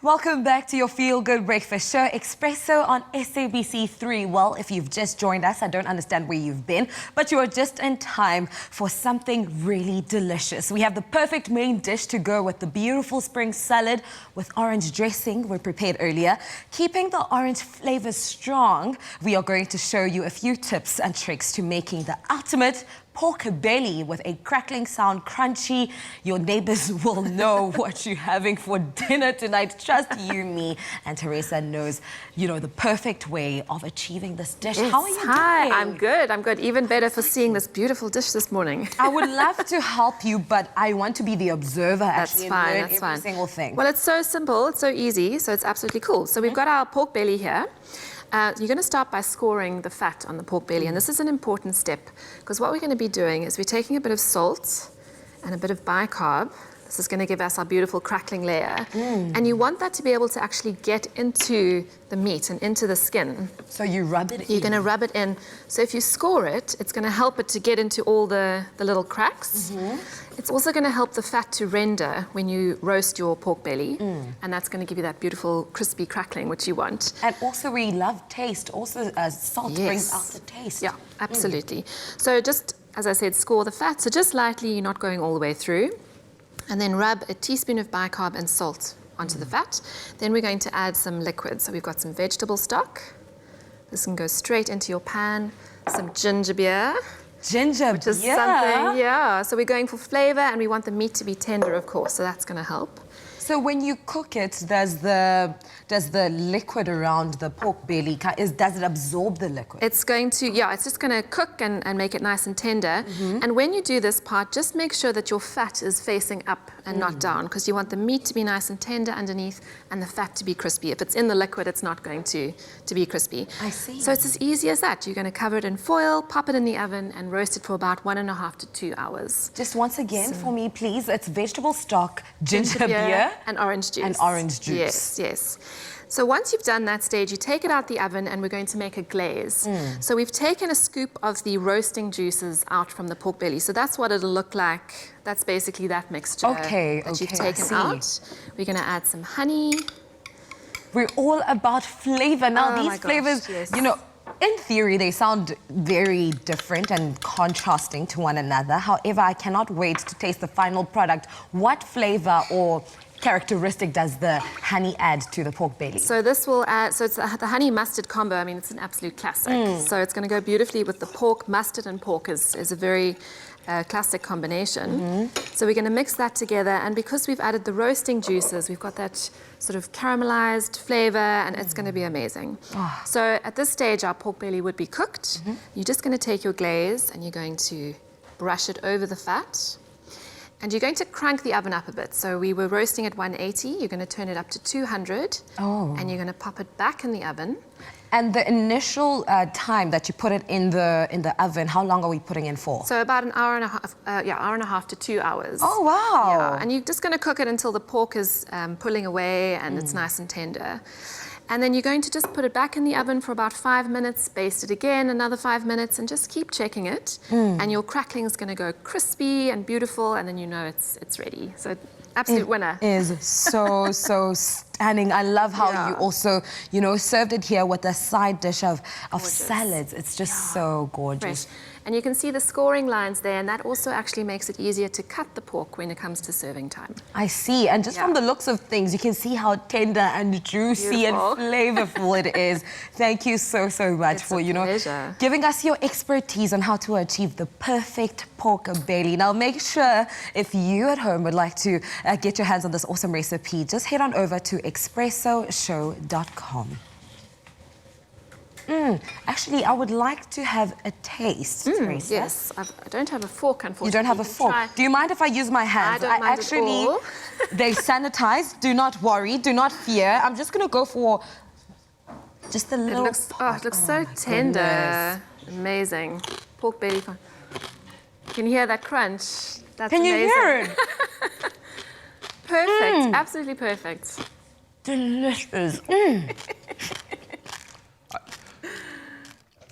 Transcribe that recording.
Welcome back to your Feel Good Breakfast Show, Espresso on SABC3. Well, if you've just joined us, I don't understand where you've been, but you are just in time for something really delicious. We have the perfect main dish to go with the beautiful spring salad with orange dressing we prepared earlier. Keeping the orange flavor strong, we are going to show you a few tips and tricks to making the ultimate pork belly with a crackling sound, crunchy. Your neighbors will know what you're having for dinner tonight. Trust you, me, and Teresa knows, you know, the perfect way of achieving this dish. Yes. How are you doing? Hi, I'm good. I'm good. Even better for seeing this beautiful dish this morning. I would love to help you, but I want to be the observer actually and learn every single thing. Well, it's so simple, it's so easy, so it's absolutely cool. So we've got our pork belly here. You're going to start by scoring the fat on the pork belly, and this is an important step because what we're going to be doing is we're taking a bit of salt and a bit of bicarb. This is going to give us our beautiful crackling layer, and you want that to be able to actually get into the meat and into the skin. So you rub it in? You're going to rub it in. So if you score it, it's going to help it to get into all the little cracks. It's also going to help the fat to render when you roast your pork belly, and that's going to give you that beautiful crispy crackling which you want. And also we love taste. Also salt brings out the taste. Yeah, absolutely. So just, as I said, score the fat. So just lightly, you're not going all the way through. And then rub a teaspoon of bicarb and salt onto the fat. Then we're going to add some liquid. So we've got some vegetable stock. This can go straight into your pan. Some ginger beer. Ginger which is something, yeah. So we're going for flavor, and we want the meat to be tender, of course. So that's going to help. So when you cook it, does the liquid around the pork belly, does it absorb the liquid? It's going to, yeah, it's just going to cook and make it nice and tender. And when you do this part, just make sure that your fat is facing up and not down, because you want the meat to be nice and tender underneath and the fat to be crispy. If it's in the liquid, it's not going to be crispy. I see. So it's as easy as that. You're going to cover it in foil, pop it in the oven, and roast it for about 1.5 to 2 hours. Just once again for me, please. It's vegetable stock, ginger beer, and orange juice. And orange juice. Yes, yes. So once you've done that stage, you take it out the oven and we're going to make a glaze. So we've taken a scoop of the roasting juices out from the pork belly. So that's what it'll look like. That's basically that mixture that you've taken out. We're going to add some honey. We're all about flavor. Now these flavors, you know, in theory, they sound very different and contrasting to one another. However, I cannot wait to taste the final product. What flavor or characteristic does the honey add to the pork belly? So this will add, so it's the honey mustard combo. I mean, it's an absolute classic. So it's going to go beautifully with the pork. Mustard and pork is a very classic combination. So we're going to mix that together, and because we've added the roasting juices, we've got that sort of caramelized flavor, and it's going to be amazing. So at this stage, our pork belly would be cooked. You're just going to take your glaze and you're going to brush it over the fat. And you're going to crank the oven up a bit. So we were roasting at 180. You're going to turn it up to 200. And you're going to pop it back in the oven. And the initial time that you put it in the oven, how long are we putting in for? So about an hour and a half, hour and a half to 2 hours. Oh, wow. Yeah, and you're just going to cook it until the pork is pulling away and it's nice and tender. And then you're going to just put it back in the oven for about 5 minutes, baste it again, another 5 minutes, and just keep checking it. And your crackling is going to go crispy and beautiful, and then you know it's ready. So absolute winner. It is so, so stunning. I love how you also, you know, served it here with a side dish of salads. It's just so gorgeous. Fresh. And you can see the scoring lines there, and that also actually makes it easier to cut the pork when it comes to serving time. I see, and just from the looks of things, you can see how tender and juicy and flavorful it is. Thank you so, so much for, you know, giving us your expertise on how to achieve the perfect pork belly. Now, make sure if you at home would like to get your hands on this awesome recipe, just head on over to espressoshow.com. Actually, I would like to have a taste, Teresa. Yes, I don't have a fork, unfortunately. You don't have a fork. Do you mind if I use my hands? I don't mind at all. They sanitize. Do not worry. Do not fear. I'm just going to go for just a little... it looks so tender. Amazing. Pork belly. Can you hear that crunch? That's Can you hear it? Perfect. Absolutely perfect. Delicious.